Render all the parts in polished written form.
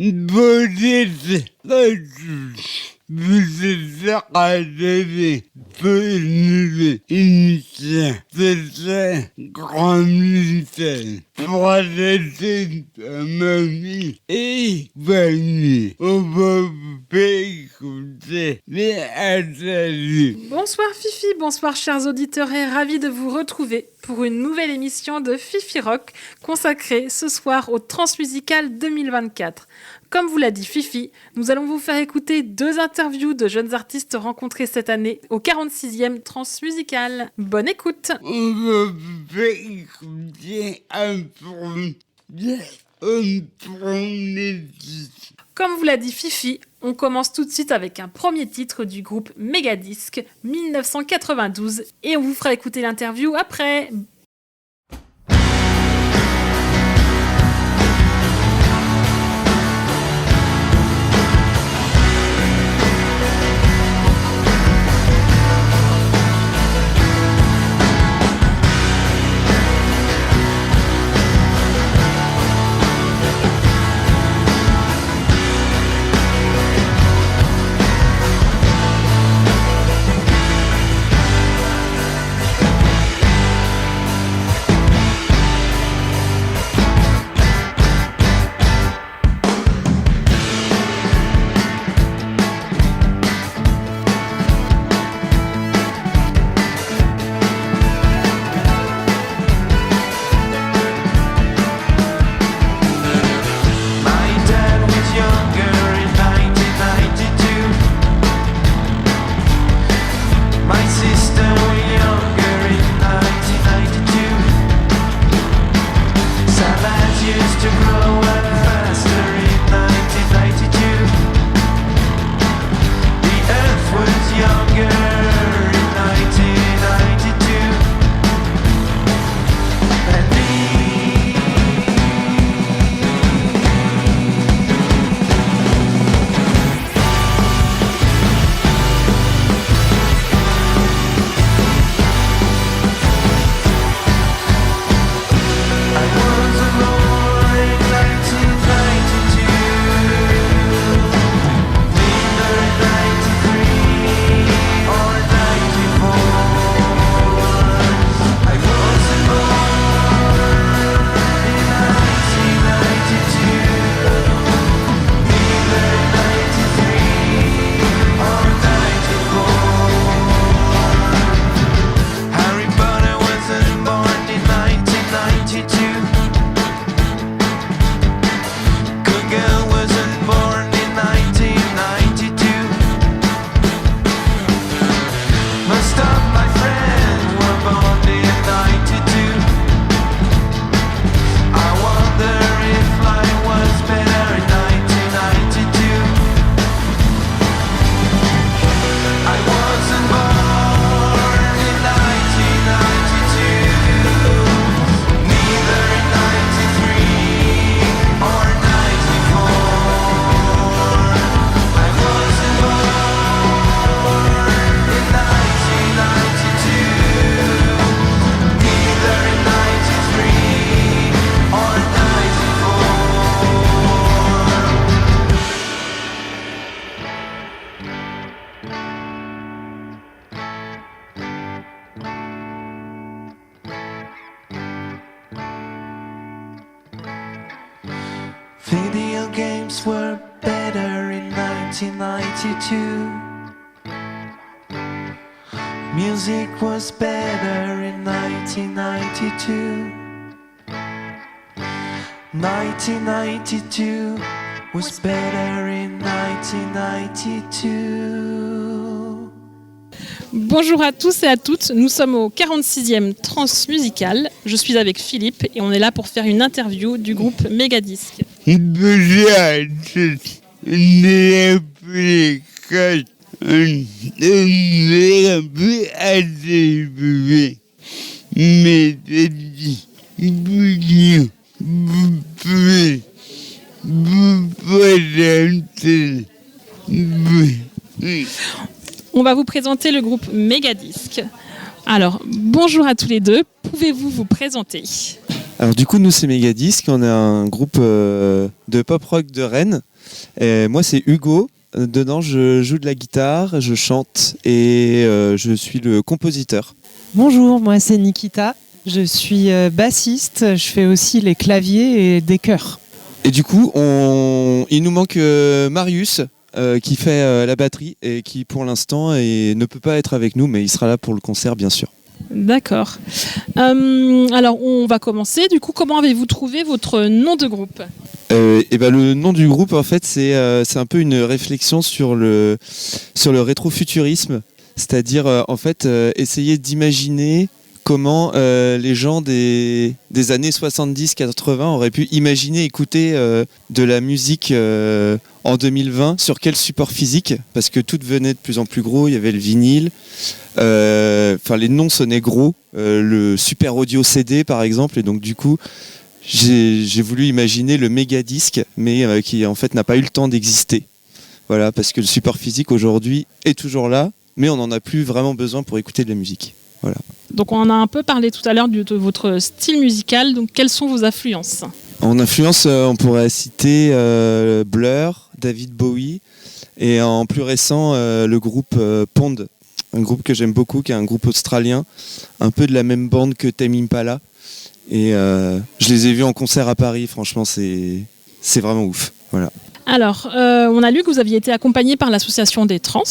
Peut-être que vous êtes regardé une émission de ce grand mystère pour arrêter ma vie et venir. On va vous faire écouter les interviews. Bonsoir Fifi, bonsoir chers auditeurs et ravis de vous retrouver pour une nouvelle émission de Fifi Rock consacrée ce soir au Transmusical 2024. Comme vous l'a dit Fifi, nous allons vous faire écouter 2 interviews de jeunes artistes rencontrés cette année au 46e Transmusical. Bonne écoute. On va vous faire écouter un premier titre. Comme vous l'a dit Fifi, on commence tout de suite avec un premier titre du groupe Megadisc 1992 et on vous fera écouter l'interview après. Video games were better in 1992. Music was better in 1992. 1992 was better in 1992. Bonjour à tous et à toutes, nous sommes au 46e Transmusical. Je suis avec Philippe et on est là pour faire une interview du groupe Megadisc. Bonjour à tous, on est appelé quand on est un peu attribué. Mais c'est dit, vous pouvez vous présenter. On va vous présenter le groupe Megadisc. Alors, bonjour à tous les deux. Pouvez-vous vous présenter ? Alors du coup, nous c'est Megadisc, on est un groupe de pop rock de Rennes. Et moi, c'est Hugo. Dedans, je joue de la guitare, je chante et je suis le compositeur. Bonjour, moi c'est Nikita. Je suis bassiste. Je fais aussi les claviers et des chœurs. Et du coup, il nous manque Marius qui fait la batterie et qui pour l'instant ne peut pas être avec nous, mais il sera là pour le concert bien sûr. D'accord. Alors, on va commencer. Du coup, comment avez-vous trouvé votre nom de groupe ? Le nom du groupe, en fait, c'est un peu une réflexion sur le rétrofuturisme, c'est-à-dire en fait essayer d'imaginer comment les gens des années 70-80 auraient pu imaginer écouter de la musique en 2020 sur quel support physique, parce que tout devenait de plus en plus gros, il y avait le vinyle, les noms sonnaient gros, le super audio CD par exemple, et donc du coup j'ai voulu imaginer le méga disque, mais qui en fait n'a pas eu le temps d'exister. Voilà, parce que le support physique aujourd'hui est toujours là, mais on n'en a plus vraiment besoin pour écouter de la musique. Voilà. Donc, on en a un peu parlé tout à l'heure de votre style musical. Donc, quelles sont vos influences ? En influence, on pourrait citer Blur, David Bowie, et en plus récent, le groupe Pond, un groupe que j'aime beaucoup, qui est un groupe australien, un peu de la même bande que Tame Impala. Et je les ai vus en concert à Paris, franchement, c'est vraiment ouf. Voilà. Alors, on a lu que vous aviez été accompagné par l'association des trans.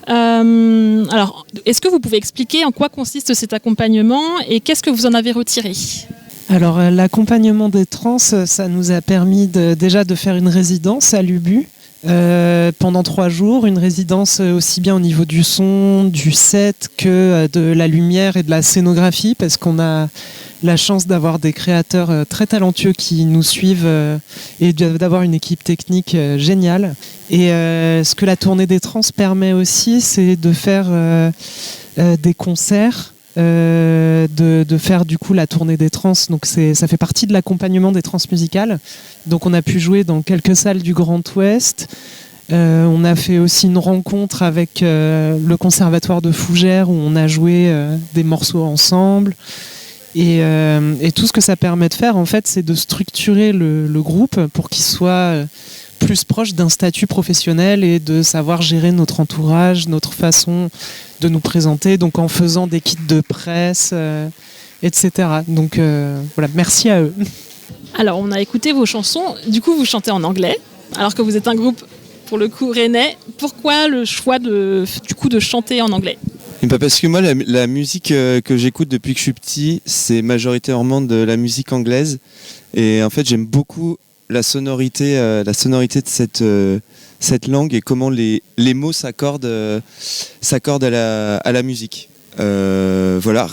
Alors, est-ce que vous pouvez expliquer en quoi consiste cet accompagnement et qu'est-ce que vous en avez retiré ? Alors l'accompagnement des trans, ça nous a permis déjà de faire une résidence à l'UBU pendant 3 jours, une résidence aussi bien au niveau du son, du set que de la lumière et de la scénographie, parce qu'on a la chance d'avoir des créateurs très talentueux qui nous suivent et d'avoir une équipe technique géniale. Et ce que la tournée des trans permet aussi, c'est de faire des concerts, de faire du coup la tournée des trans. Donc ça fait partie de l'accompagnement des trans musicales. Donc on a pu jouer dans quelques salles du Grand Ouest. On a fait aussi une rencontre avec le Conservatoire de Fougères où on a joué des morceaux ensemble. Et tout ce que ça permet de faire, en fait, c'est de structurer le groupe pour qu'il soit plus proche d'un statut professionnel et de savoir gérer notre entourage, notre façon de nous présenter, donc en faisant des kits de presse, etc. Donc voilà, merci à eux. Alors, on a écouté vos chansons. Du coup, vous chantez en anglais, alors que vous êtes un groupe, pour le coup, rennais. Pourquoi le choix de chanter en anglais ? Parce que moi, la musique que j'écoute depuis que je suis petit, c'est majoritairement de la musique anglaise. Et en fait, j'aime beaucoup la sonorité de cette langue et comment les mots s'accordent à la musique. Voilà,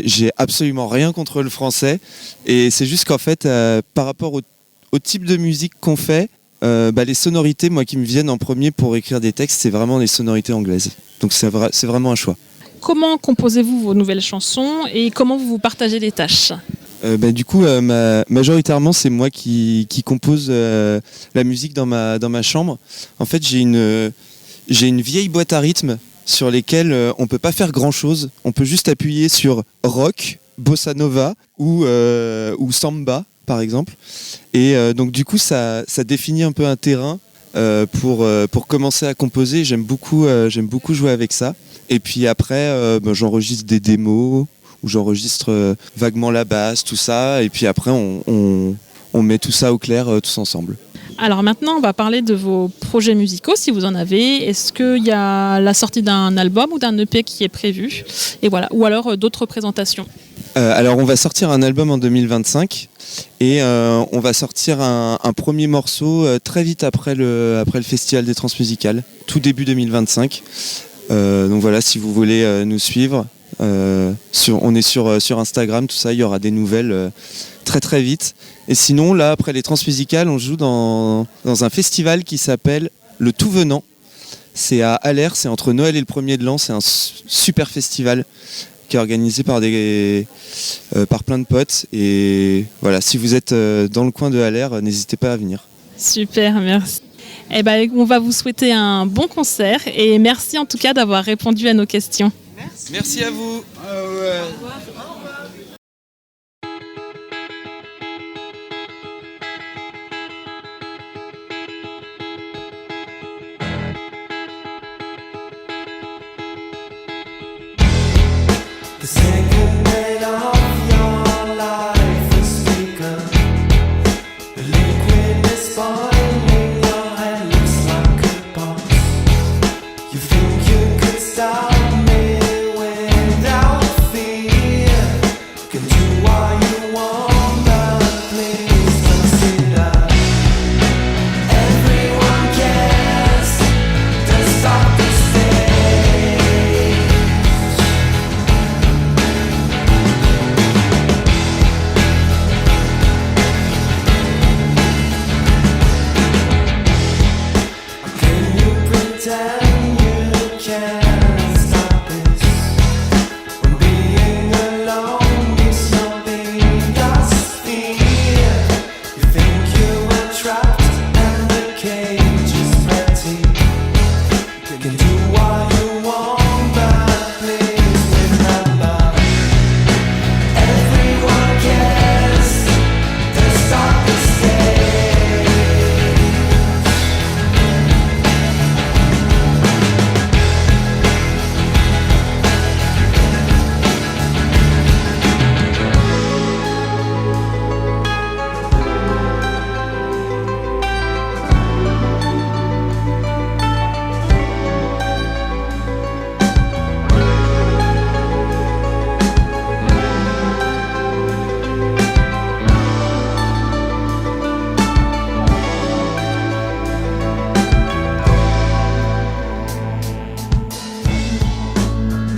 j'ai absolument rien contre le français. Et c'est juste qu'en fait, par rapport au type de musique qu'on fait, les sonorités, moi, qui me viennent en premier pour écrire des textes, c'est vraiment les sonorités anglaises. Donc c'est vraiment un choix. Comment composez-vous vos nouvelles chansons et comment vous partagez les tâches ? Du coup, majoritairement, c'est moi qui compose la musique dans ma chambre. En fait, j'ai une vieille boîte à rythme sur lesquelles on ne peut pas faire grand-chose. On peut juste appuyer sur rock, bossa nova ou samba, par exemple. Et donc, du coup, ça définit un peu un terrain pour commencer à composer. J'aime beaucoup jouer avec ça. Et puis après, j'enregistre des démos où j'enregistre vaguement la basse, tout ça. Et puis après, on met tout ça au clair tous ensemble. Alors maintenant, on va parler de vos projets musicaux, si vous en avez. Est-ce qu'il y a la sortie d'un album ou d'un EP qui est prévu ? Et voilà. Ou alors d'autres présentations ? Alors on va sortir un album en 2025 et on va sortir un premier morceau très vite après le Festival des Transmusicales, tout début 2025. Donc voilà, si vous voulez nous suivre, on est sur Instagram, tout ça, il y aura des nouvelles très très vite. Et sinon, là, après les Transmusicales, on joue dans un festival qui s'appelle Le Tout Venant. C'est à Aller, c'est entre Noël et le 1er de l'an, c'est un super festival qui est organisé par plein de potes. Et voilà, si vous êtes dans le coin de Aller, n'hésitez pas à venir. Super, merci. Eh ben, on va vous souhaiter un bon concert et merci en tout cas d'avoir répondu à nos questions. Merci à vous. Au revoir. The second day of your life has begun. The liquid is boiling, your head looks like a box. You think you could stop me without fear. Can do what you want, but please consider everyone cares. Don't stop the stage. Can you pretend you can't stop this? When being alone is your biggest fear. You think you were trapped and the cage is empty. You can do what you want, but please remember, everyone cares. Don't stop the stage.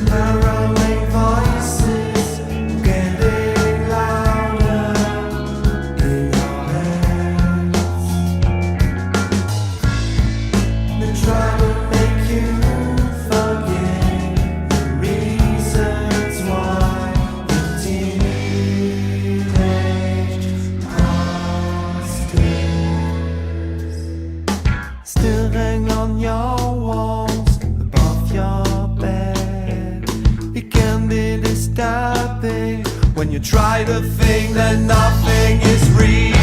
Narrowing voices getting louder in your heads. They try to make you forget the reasons why the teenage past is. Still hang on your walls above your bed. It can be disturbing when you try to think that nothing is real.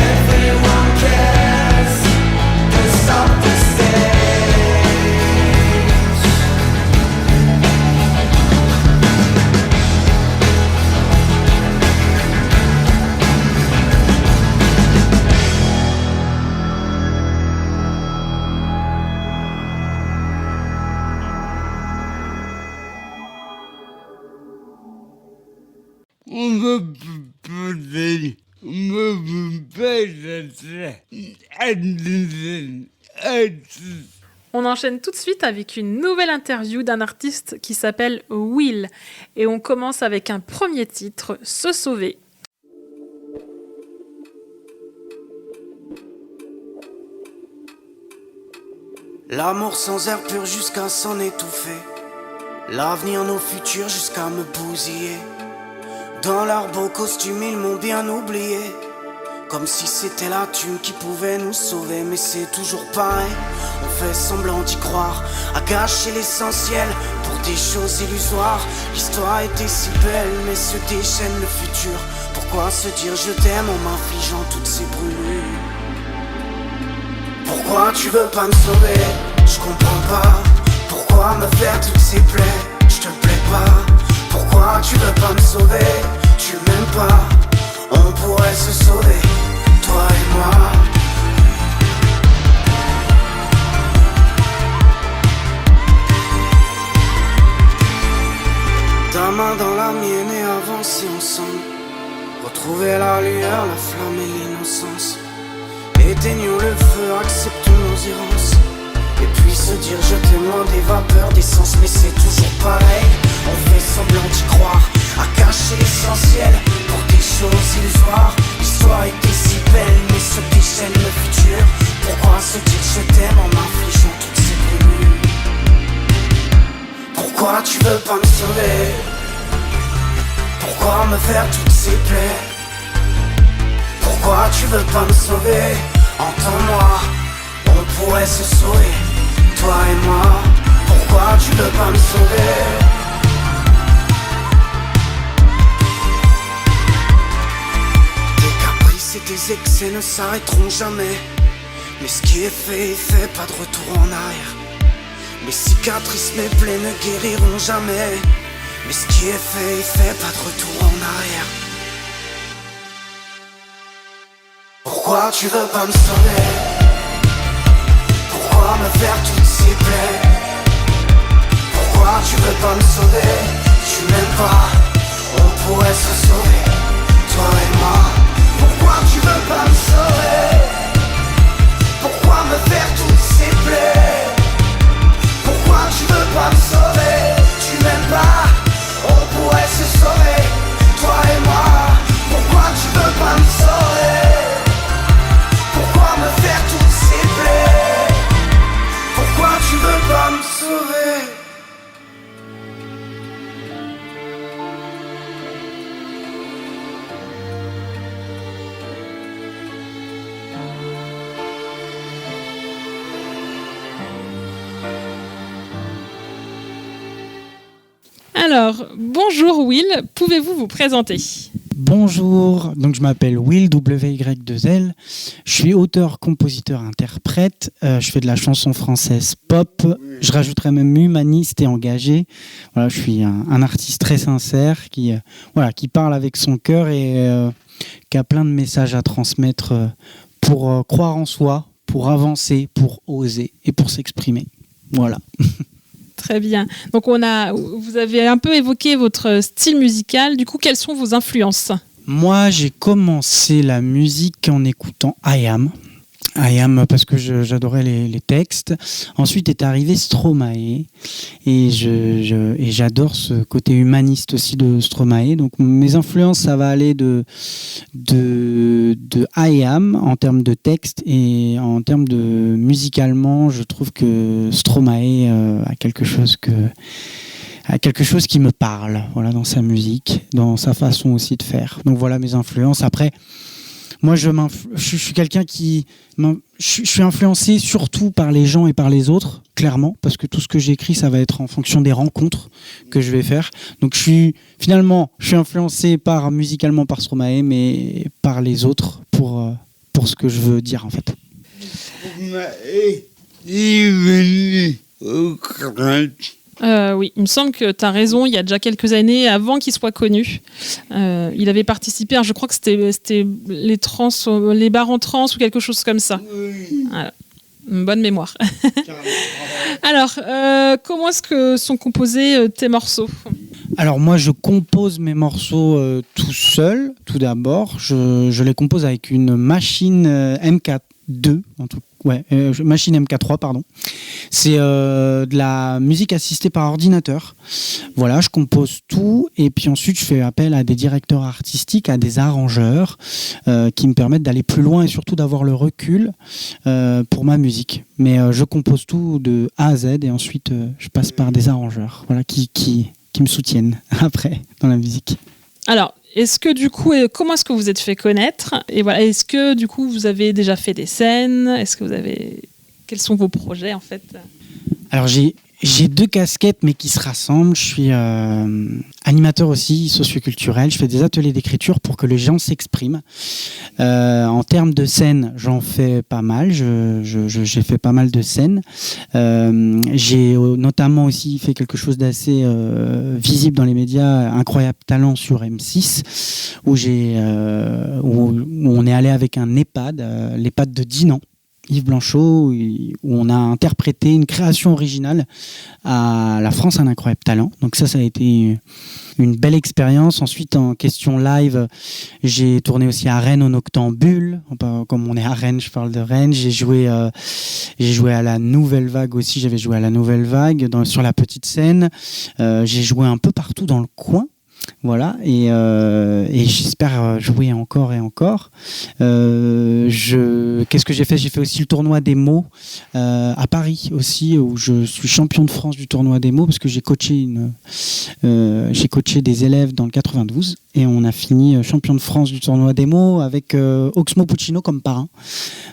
Everyone cares. Don't stop the stage. On me peut On enchaîne tout de suite avec une nouvelle interview d'un artiste qui s'appelle Will. Et on commence avec un premier titre, Se sauver. L'amour sans air pur jusqu'à s'en étouffer. L'avenir, nos futurs jusqu'à me bousiller. Dans leurs beaux costumes, ils m'ont bien oublié. Comme si c'était la thune qui pouvait nous sauver. Mais c'est toujours pareil, on fait semblant d'y croire. À gâcher l'essentiel pour des choses illusoires. L'histoire était si belle mais se déchaîne le futur. Pourquoi se dire je t'aime en m'infligeant toutes ces brûlures? Pourquoi tu veux pas me sauver? Je comprends pas. Pourquoi me faire toutes ces plaies? Je te plais pas. Pourquoi tu veux pas me sauver? Tu m'aimes pas. On pourrait se sauver, toi et moi. Ta main dans la mienne et avancer ensemble. Retrouver la lueur, la flamme et l'innocence. Éteignons le feu, acceptons nos errances. Et puis se dire je t'aime loin des vapeurs d'essence. Mais c'est toujours pareil, on fait semblant d'y croire. À cacher l'essentiel pour des choses illusoires. L'histoire était si belle mais se déchaîne le futur. Pourquoi se dire je t'aime en m'infligeant toutes ces brûlures? Pourquoi tu veux pas me sauver? Pourquoi me faire toutes ces plaies? Pourquoi tu veux pas me sauver? Entends-moi, on pourrait se sauver, toi et moi. Pourquoi tu veux pas me sauver? Tes caprices et tes excès ne s'arrêteront jamais. Mais ce qui est fait, pas de retour en arrière. Mes cicatrices, mes plaies ne guériront jamais. Mais ce qui est fait, pas de retour en arrière. Pourquoi tu veux pas me sauver? Pourquoi me faire toutes ces plaies? Pourquoi tu veux pas me sauver? Tu m'aimes pas, on pourrait se sauver, toi et moi. Pourquoi tu veux pas me sauver? Pourquoi me faire toutes ces plaies? Pourquoi tu veux pas me sauver? Tu m'aimes pas, on pourrait se sauver, toi et moi. Pourquoi tu veux pas me sauver? Pourquoi me faire toutes ces plaies? Pourquoi tu veux pas me sauver? Alors, bonjour Will, pouvez-vous vous présenter? Bonjour, donc je m'appelle Will, WY2L. Je suis auteur, compositeur, interprète. Je fais de la chanson française pop. Je rajouterais même humaniste et engagé. Voilà, je suis un artiste très sincère qui parle avec son cœur et qui a plein de messages à transmettre pour croire en soi, pour avancer, pour oser et pour s'exprimer. Voilà. Très bien. Donc vous avez un peu évoqué votre style musical. Du coup, quelles sont vos influences? Moi, j'ai commencé la musique en écoutant I Am parce que j'adorais les textes. Ensuite est arrivé Stromae et j'adore ce côté humaniste aussi de Stromae. Donc mes influences, ça va aller de I Am en termes de texte et en termes de musicalement, je trouve que Stromae a quelque chose qui me parle, voilà, dans sa musique, dans sa façon aussi de faire. Donc voilà mes influences. Après, moi, je suis quelqu'un je suis influencé surtout par les gens et par les autres, clairement, parce que tout ce que j'écris, ça va être en fonction des rencontres que je vais faire. Donc, je suis influencé musicalement par Stromae, mais par les autres pour ce que je veux dire, en fait. Oui, il me semble que tu as raison, il y a déjà quelques années, avant qu'il soit connu. Il avait participé, je crois que c'était les bars en trans ou quelque chose comme ça. Oui. Voilà. Une bonne mémoire. Alors, comment est-ce que sont composés tes morceaux? Alors moi, je compose mes morceaux tout seul, tout d'abord. Je les compose avec une machine MK2, machine MK3, pardon. C'est de la musique assistée par ordinateur. Voilà, je compose tout et puis ensuite je fais appel à des directeurs artistiques, à des arrangeurs qui me permettent d'aller plus loin et surtout d'avoir le recul pour ma musique. Mais je compose tout de A à Z et ensuite je passe par des arrangeurs, voilà, qui me soutiennent après dans la musique. Alors, est-ce que du coup, comment est-ce que vous êtes fait connaître? Et voilà, est-ce que du coup, vous avez déjà fait des scènes? Quels sont vos projets en fait? Alors j'ai deux casquettes mais qui se rassemblent. Je suis animateur aussi socioculturel. Je fais des ateliers d'écriture pour que les gens s'expriment. En termes de scènes, j'en fais pas mal. J'ai fait pas mal de scènes. J'ai notamment aussi fait quelque chose d'assez visible dans les médias, Incroyable Talent sur M6, où on est allé avec un EHPAD, l'EHPAD de Dinan, Yves Blanchot, où on a interprété une création originale à La France un incroyable talent. Donc ça a été une belle expérience. Ensuite, en question live, j'ai tourné aussi à Rennes au Noctambule. Comme on est à Rennes, je parle de Rennes. J'ai joué à la Nouvelle Vague aussi. J'avais joué à la Nouvelle Vague sur la petite scène. J'ai joué un peu partout dans le coin. Voilà, et j'espère jouer encore et encore. Qu'est-ce que j'ai fait ? J'ai fait aussi le tournoi des mots à Paris aussi, où je suis champion de France du tournoi des mots, parce que j'ai coaché des élèves dans le 92, et on a fini champion de France du tournoi des mots avec Oxmo Puccino comme parrain.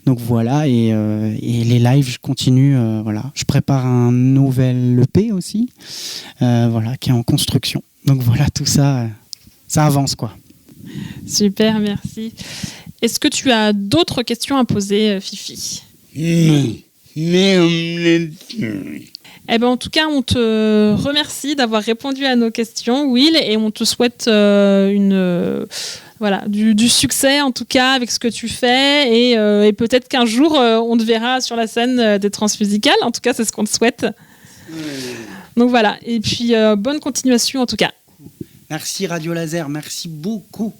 Donc voilà, et les lives, je continue. Voilà, je prépare un nouvel EP aussi, voilà, qui est en construction. Donc voilà, tout ça, ça avance quoi. Super, merci. Est-ce que tu as d'autres questions à poser, Fifi ? Mais on me Eh ben, en tout cas, on te remercie d'avoir répondu à nos questions, Will, et on te souhaite du succès, en tout cas, avec ce que tu fais, et peut-être qu'un jour, on te verra sur la scène des Transmusicales. En tout cas, c'est ce qu'on te souhaite. Donc voilà, et puis bonne continuation, en tout cas. Merci Radio Laser, merci beaucoup.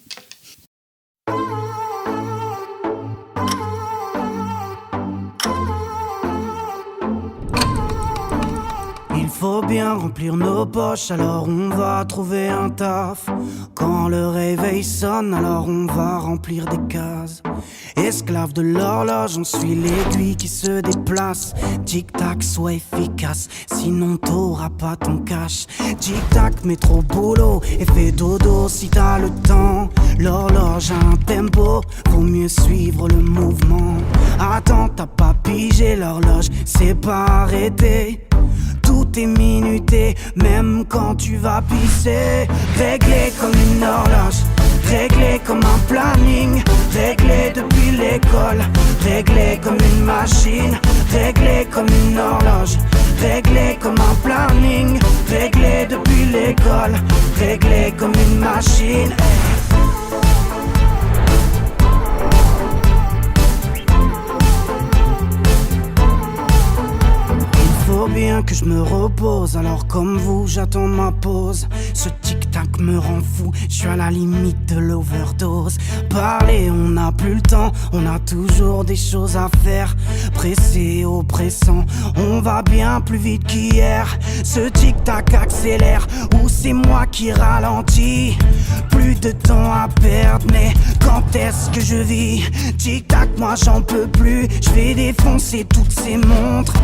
Il faut bien remplir nos poches, alors on va trouver un taf. Quand le réveil sonne, alors on va remplir des cases. Esclave de l'horloge, on suit l'aiguille qui se déplace. Tic-tac, sois efficace, sinon t'auras pas ton cash. Tic-tac, mets trop boulot et fais dodo si t'as le temps. L'horloge a un tempo, vaut mieux suivre le mouvement. Attends, t'as pas pigé, l'horloge c'est pas arrêté. Tout est minuté, même quand tu vas pisser. Réglé comme une horloge, réglé comme un planning. Réglé depuis l'école, réglé comme une machine. Réglé comme une horloge, réglé comme un planning. Réglé depuis l'école, réglé comme une machine. Faut bien que je me repose, alors comme vous j'attends ma pause. Ce tic-tac me rend fou, je suis à la limite de l'overdose. Parler, on n'a plus le temps, on a toujours des choses à faire. Pressé, oppressant, on va bien plus vite qu'hier. Ce tic-tac accélère, ou c'est moi qui ralentis. Plus de temps à perdre, mais quand est-ce que je vis? Tic-tac, moi j'en peux plus, je vais défoncer toutes ces montres.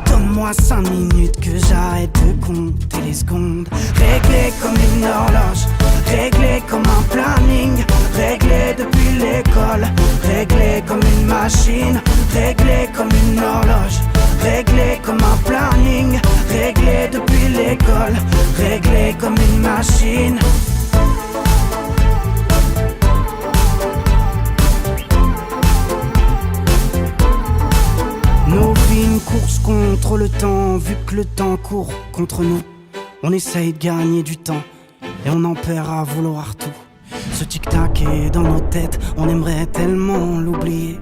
Donne-moi 5 minutes que j'arrête de compter les secondes. Réglé comme une horloge, réglé comme un planning. Réglé depuis l'école, réglé comme une machine. Réglé comme une horloge, réglé comme un planning. Réglé depuis l'école, réglé comme une machine. Nos vies, une course contre le temps, vu que le temps court contre nous. On essaye de gagner du temps, et on en perd à vouloir tout. Ce tic-tac est dans nos têtes, on aimerait tellement l'oublier.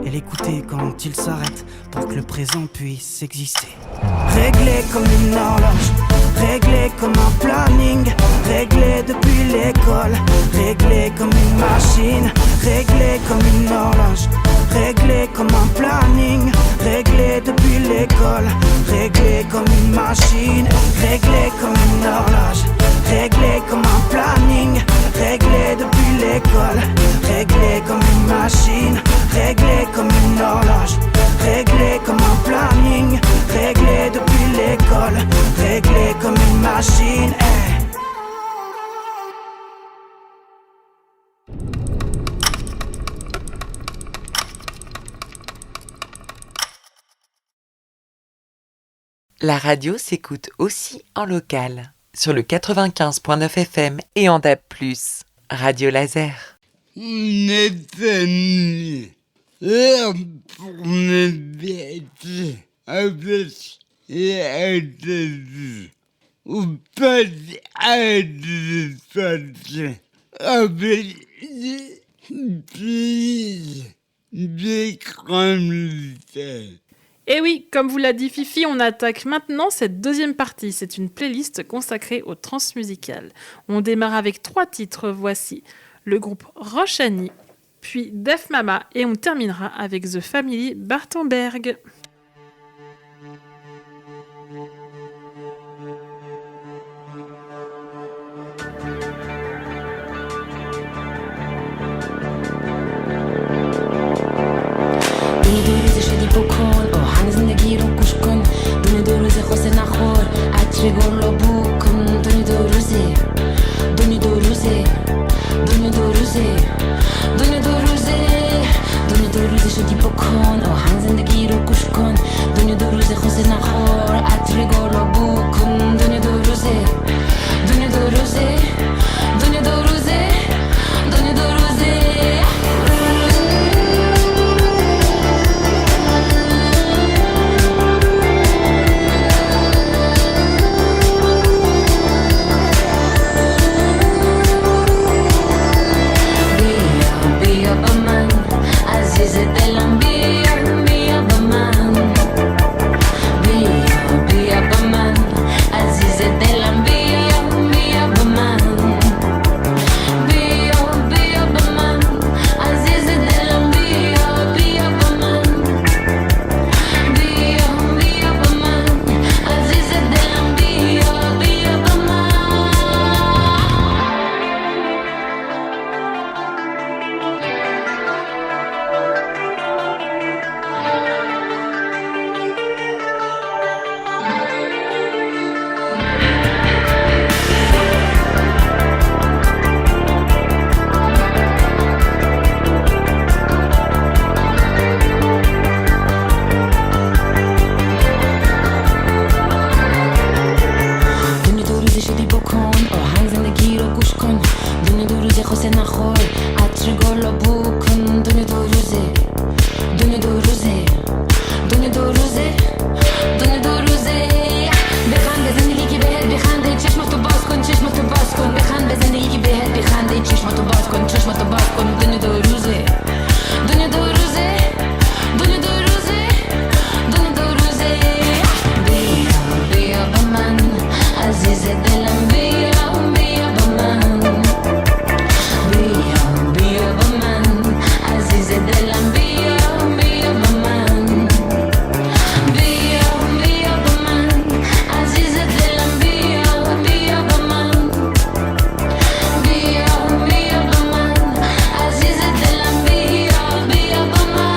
Et l'écouter quand il s'arrête, pour que le présent puisse exister. Réglé comme une horloge, réglé comme un planning. Réglé depuis l'école, réglé comme une machine. Réglé comme une horloge, réglé comme un planning. Réglé depuis l'école, réglé comme une machine. Réglé comme une horloge, réglé comme un planning. Réglé depuis l'école, réglé comme une machine. Réglé comme une horloge, réglé comme un planning. Réglé depuis l'école, réglé comme une machine. La radio s'écoute aussi en local, sur le 95.9 FM et en DAB+. Radio Laser. On est venu là pour me bêter avec l'ADV. Ou pas d'ADV, avec des crampes. Et oui, comme vous l'a dit Fifi, on attaque maintenant cette deuxième partie. C'est une playlist consacrée au transmusical. On démarre avec 3 titres, voici le groupe Rochani, puis Def Mama, et on terminera avec The Family Bartenberg. آهنگ زندگی رو گوش کن دنیا دو روزه خواسته نخور عطر گل رو بو کن دنیا دو روزه دنیا دو روزه دنیا دو روزه دنیا دو روزه بخند به زندگی که بهت بخنده چشماتو باز کن چشماتو باز کن بخند به زندگی که بهت بخنده چشماتو باز کن چشماتو باز کن دنیا دو روزه دنیا دو روزه دنیا دو روزه دنیا دو روزه بیا بیا با من عزیز دلم بیا بیا با من بیا بیا با من عزیز دلم بیا بیا با من بیا بیا با من عزیز دلم بیا بیا با من بیا بیا با من عزیز دلم بیا بیا با من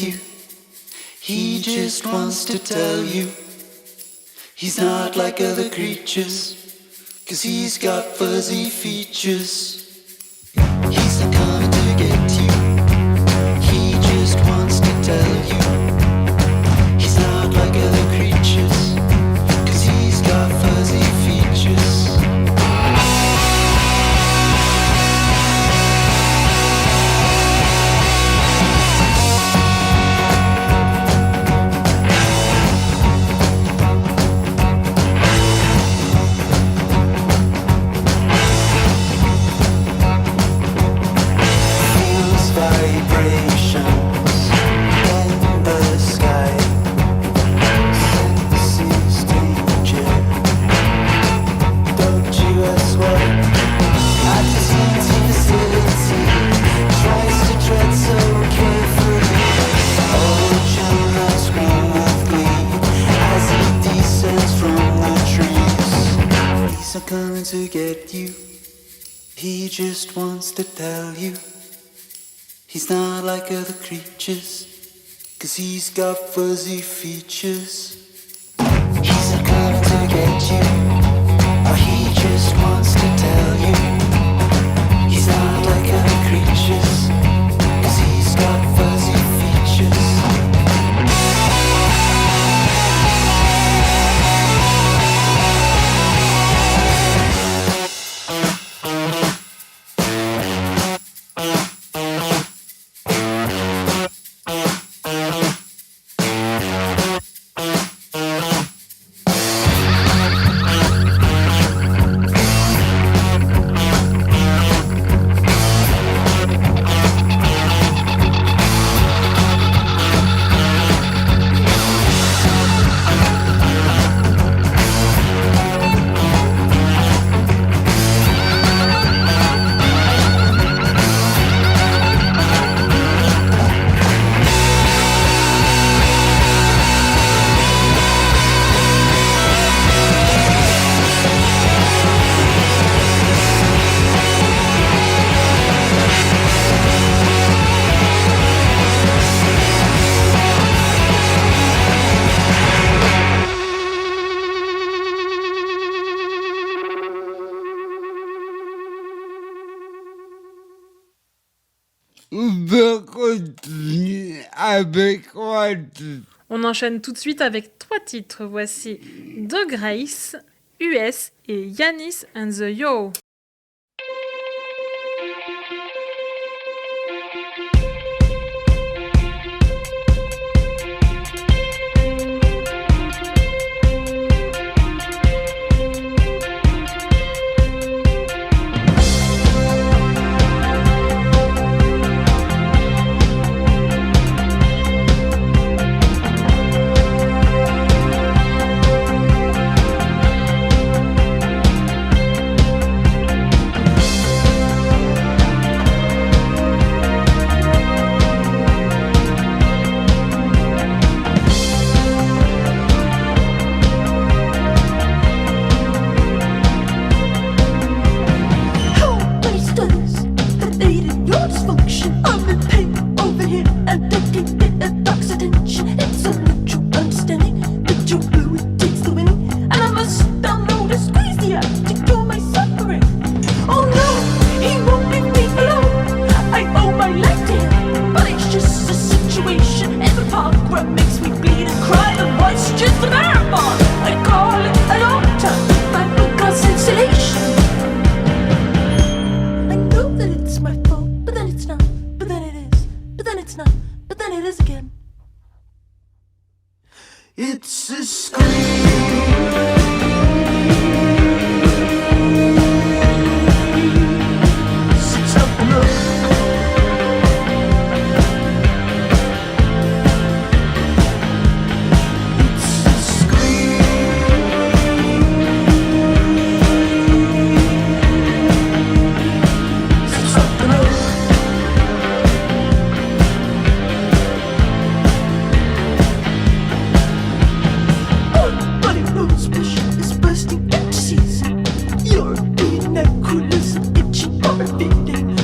you. He just wants to tell you he's not like other creatures, 'cause he's got fuzzy features. He's not coming to get you. He just wants to tell you he's not like other creatures, 'cause he's got fuzzy features. Coming to get you. He just wants to tell you he's not like other creatures, 'cause he's got fuzzy features. He's not coming to get you. Or he just wants to tell you he's not like other creatures, 'cause he's got fuzzy features. On peut continuer avec quoi? On enchaîne tout de suite avec 3 titres. Voici The Grace, US et Yanis and the Yo.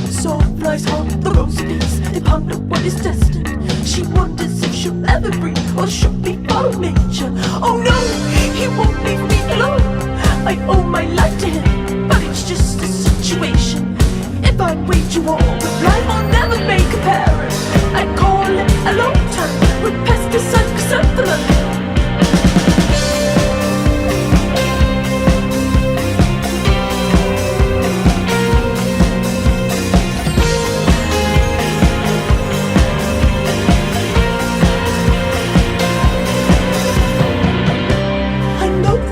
Soft lies haunt the roast beast. They ponder what is destined. She wonders never breathe or should be follow nature. Oh no, he won't leave me alone. I owe my life to him, but it's just a situation. If I wait you all with life, I'll never make a parent. I call it a long time with pesticide chrysanthemum.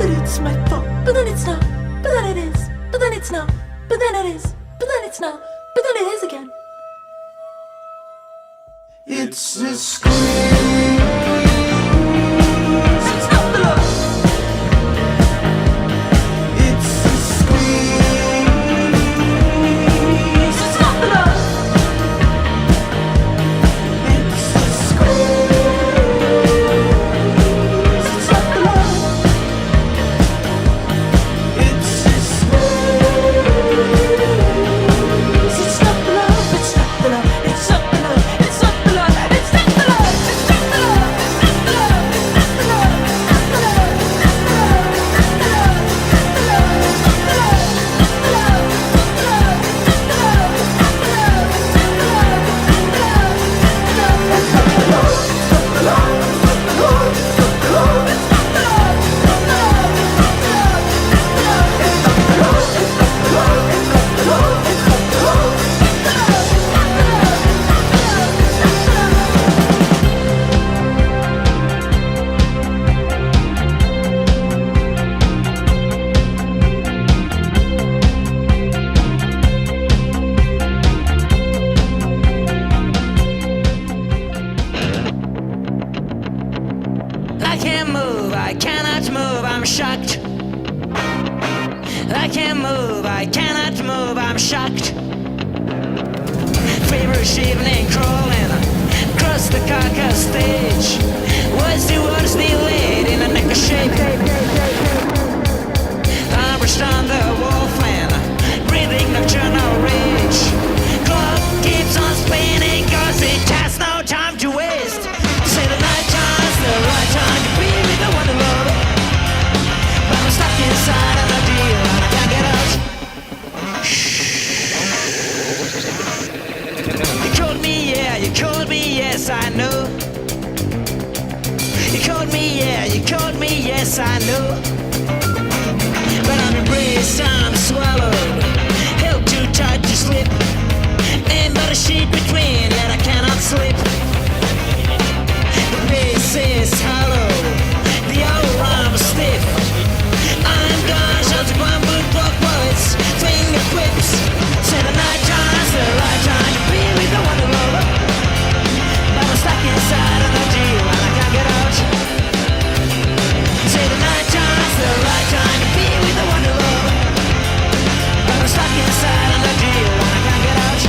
It's my fault, but then it's not, but then it is, but then it's not, but then it is, but then it's not, but then it is again. It's a squeeze. It's not the love. It's a squeeze. It's not the love. It's a squeeze. It's not the love. Inside on the deal and I can't get out.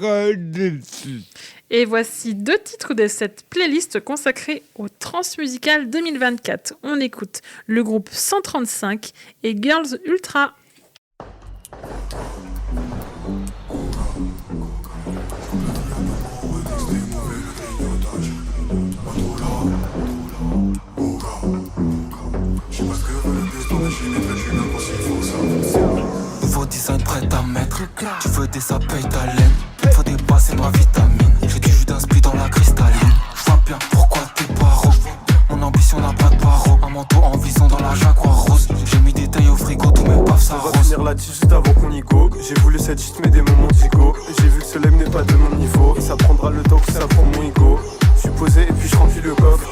dessus. Et voici 2 titres de cette playlist consacrée au Transmusical 2024. On écoute le groupe 135 et Girls Ultra. Nouveau design prêt à mettre. Tu veux des ça paye ta laine. Faut dépasser ma vitamine. J'ai du jus d'inspi dans la cristalline. Je vois bien pourquoi t'es paro. Mon ambition n'a pas de paro. Un manteau en vison dans la Jaguar rose. J'ai mis des tailles au frigo, tous mes pafs ça On va rose. finir là-dessus juste avant qu'on y go. J'ai voulu cette juste mais des moments d'ego. J'ai vu que ce lème n'est pas de mon niveau. Et ça prendra le temps que ça prend mon ego. Je suis posé et puis je remplis le coffre.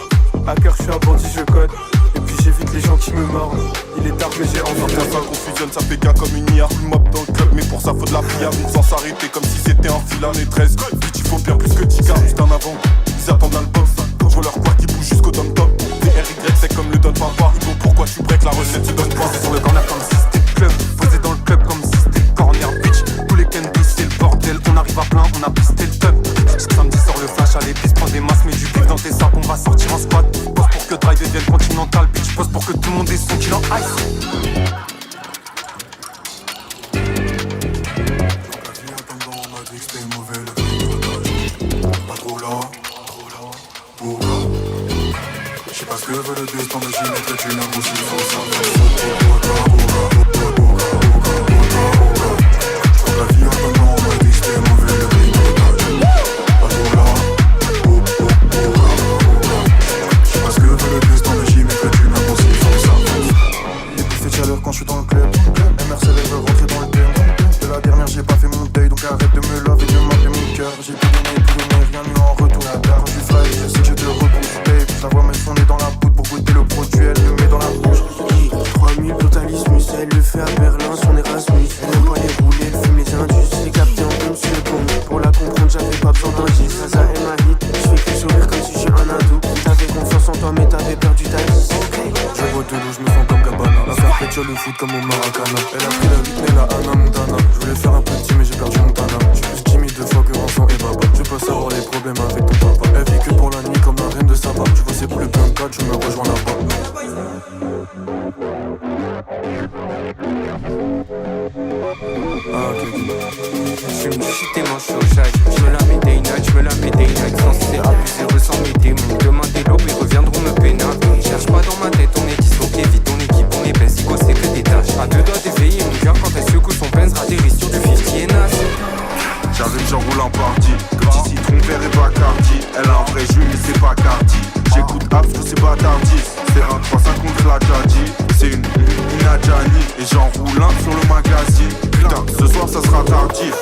Hacker, je suis un bandit, je code. Et puis j'évite les gens qui me mordent. Il est tard mais j'ai envie de ça confusionne, ça fait qu'un comme une IA. Full map dans le club, mais pour ça faut de la prière. Donc sans s'arrêter comme si c'était un fil à maîtresse. Vite il faut bien plus que 10 cartes juste en avant. Ils attendent l'album, je vois leur quoi qui bouge jusqu'au tom top. DRY c'est comme le donne papa. Hugo pourquoi tu break la recette tu donnes pas. Sur le corner comme si c'était le club. Posé dans le club comme si c'était le corner bitch. Tous les Kendos c'est le bordel. On arrive à plein, on a pisté le top. Samedi sort le flash à l'épice, prends des masses, mets du bif dans tes sacs, on va sortir en squat. Pose pour que drive devienne continental, bitch. Pose pour que tout le monde ait son kill en ice. Pas trop là, pour là. Je sais pas ce que veut le destin, mais j'y mettrai du nerf aussi sans ça. La vie a tellement on m'a dit que c'était mauvais le bricotage. Pas trop là, je sais pas ce que veut le destin, mais j'y mettrai du nerf aussi sans ça. Les bouffées de chaleur quand je suis dans le club. MRC veut rentrer dans le thème. De la dernière j'ai pas fait mon deuil, donc arrête de me laver, de m'appeler mon cœur. J'ai tout donné pour donner, rien eu en retour. Quand je suis fly, je sais que j'ai de rebonds. Je la vois me sonner dans la poudre pour goûter le produit, elle le met dans la bouche. 3000 brutalismus, elle le fait à Berlin, son Erasmus. Elle aime pas les rouler, elle fume les indus. J'ai capté en une seconde. Pour la comprendre, j'avais pas besoin d'indice. Ça est ma hit, je fais que sourire comme si j'étais un ado. T'avais confiance en toi, mais t'avais perdu ta vie. Je bois de l'eau, je me sens comme Gabbana. La faire le foot comme au Maracana. Elle a pris la rythme, la Anna Montana. Je voulais faire un petit, mais j'ai perdu Montana. Je suis plus timide de fois que Vincent et Baba. Je veux pas savoir les problèmes avec ton papa. Elle vit que pour la nuit comme la reine de Saba. Tu vois, c'est pour le plein 4, je me rejoins là-bas. Ah ok. Je me suis tellement chaud, je me la mets day night, je me la mets day night. Censé abuser, ressens mes démons. Demain des lobes, ils reviendront me pénaler. Cherche pas dans ma tête, on est disloqué, vite ton équipe, on est baisse, Ico c'est que des tâches. À deux doigts d'éveiller mon cœur quand elle secoue son Benz, atterrit sur du 50 et Nash. J'arrive, j'enroule en party. Petit citron vert et Bacardi. Elle a un vrai jus, mais c'est pas Cardi. J'écoute Abs, je sais pas tardif. C'est un 3-5 contre la Jadi. C'est une Nadjani. Et j'enroule un sur le magazine. Putain, ce soir ça sera tardif.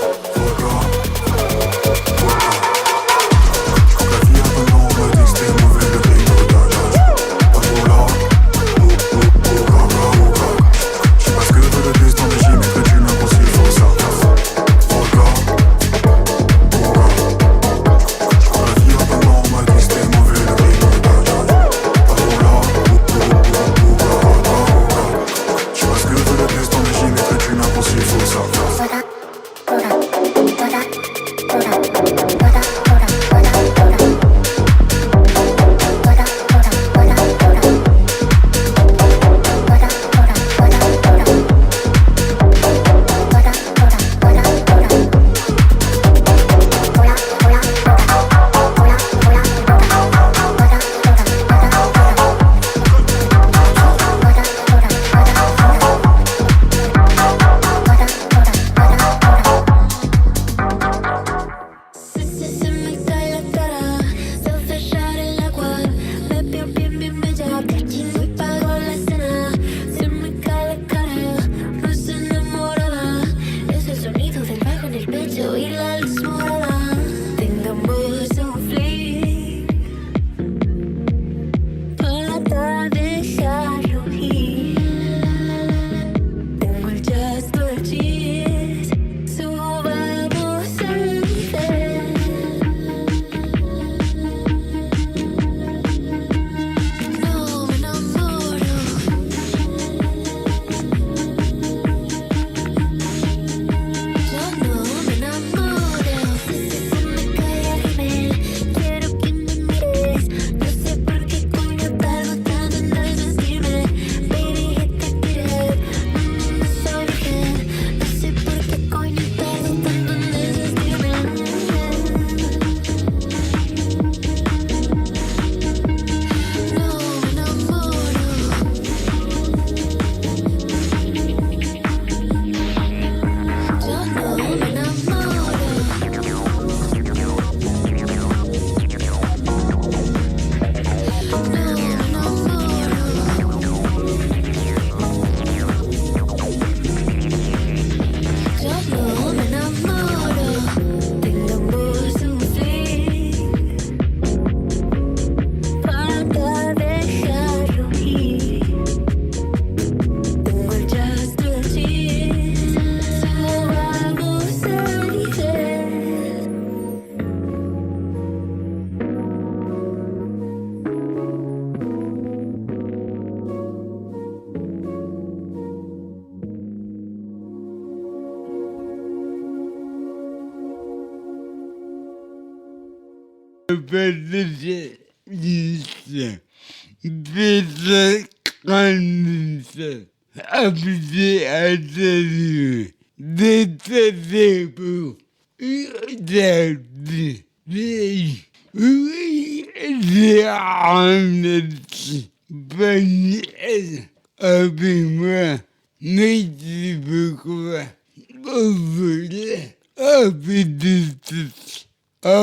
Appelé à saluer des têtes pour oui, j'ai ramené Bonne avec moi, merci beaucoup. Vous voulez, à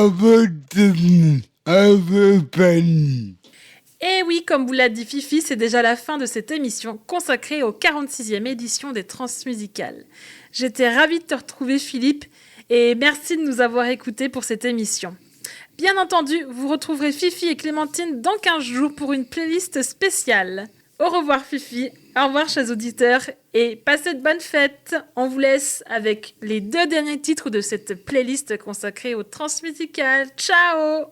votre famille. Et oui, comme vous l'a dit Fifi, c'est déjà la fin de cette émission consacrée aux 46e édition des Transmusicales. J'étais ravie de te retrouver Philippe et merci de nous avoir écoutés pour cette émission. Bien entendu, vous retrouverez Fifi et Clémentine dans 15 jours pour une playlist spéciale. Au revoir Fifi, au revoir chers auditeurs et passez de bonnes fêtes. On vous laisse avec les 2 derniers titres de cette playlist consacrée aux Transmusicales. Ciao!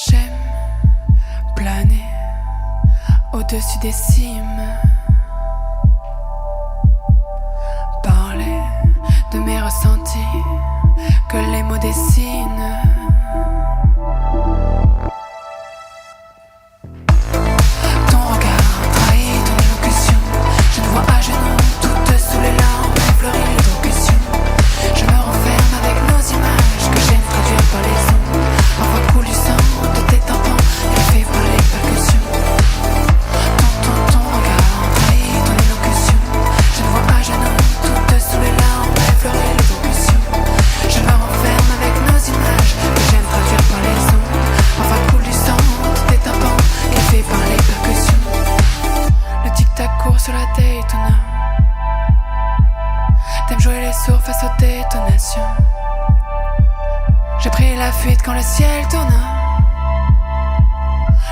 J'aime planer au-dessus des cimes, parler de mes ressentis que les mots dessinent. Ton regard trahit ton élocution. Je ne vois à genoux, toutes sous les larmes effleurer l'élocution. Je me renferme avec nos images que j'aime traduire par les sons. Parfois coule du sang de tes tympans et fait par les percussions. Ton regard trahit ton élocution. Je ne vois à genoux, toutes sous les larmes effleurer l'élocution. Je me renferme avec nos images que j'aime traduire par les sons. Parfois coule du sang de tes tympans et fait par les percussions. Le tic-tac court sur la Daytona. T'aimes jouer les sourds face aux détonations. J'ai pris la fuite quand le ciel tourna.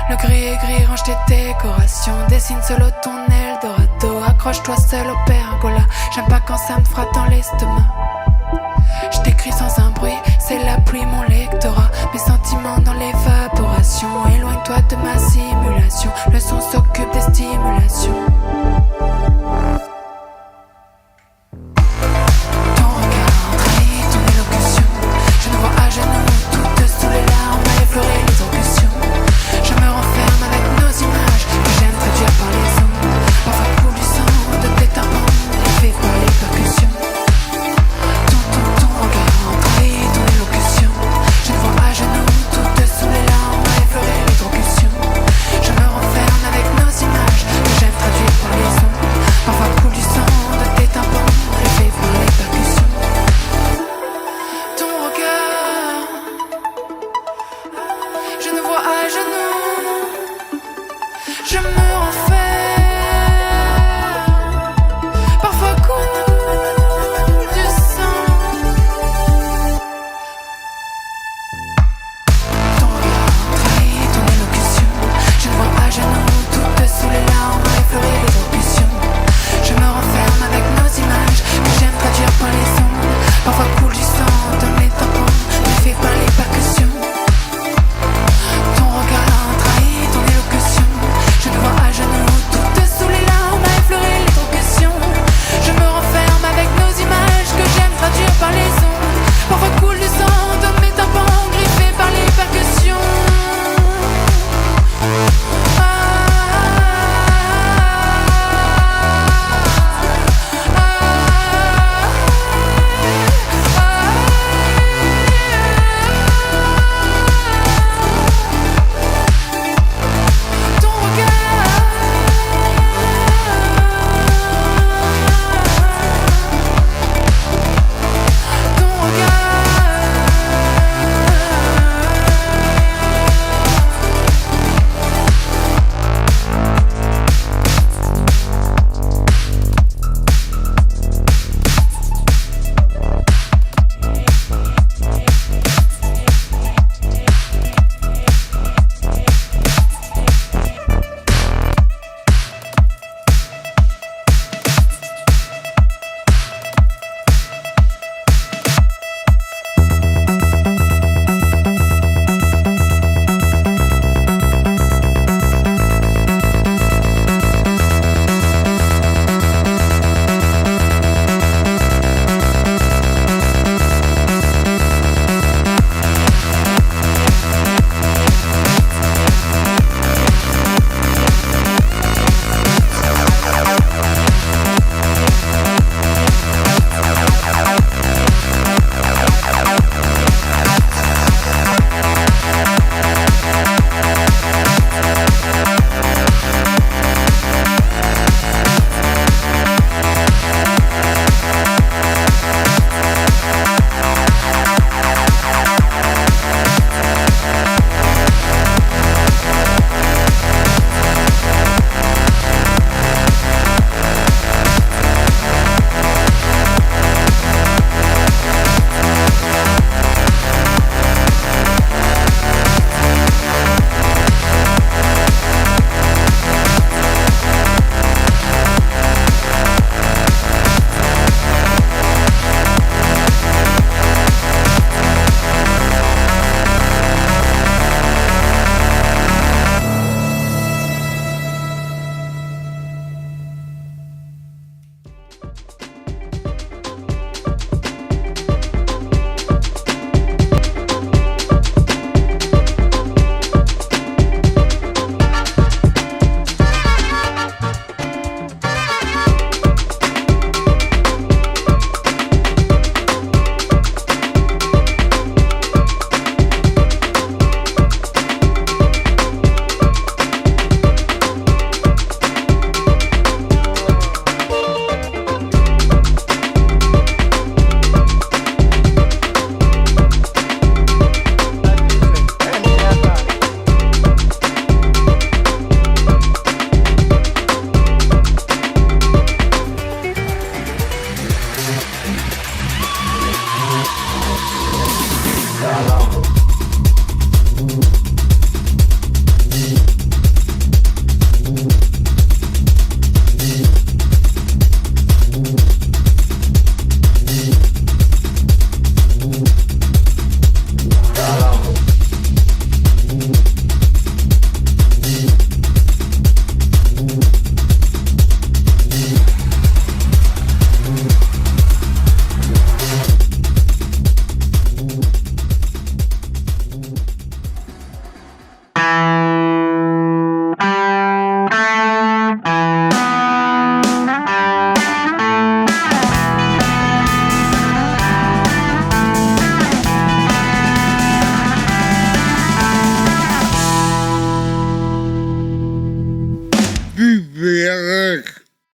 Le gris et gris range tes décorations. Dessine solo ton Eldorado. Accroche-toi seul au pergola. J'aime pas quand ça me frappe dans l'estomac. Je t'écris sans un bruit, c'est la pluie mon lectorat. Mes sentiments dans l'évaporation. Éloigne-toi de ma simulation. Le son s'occupe des stimulations.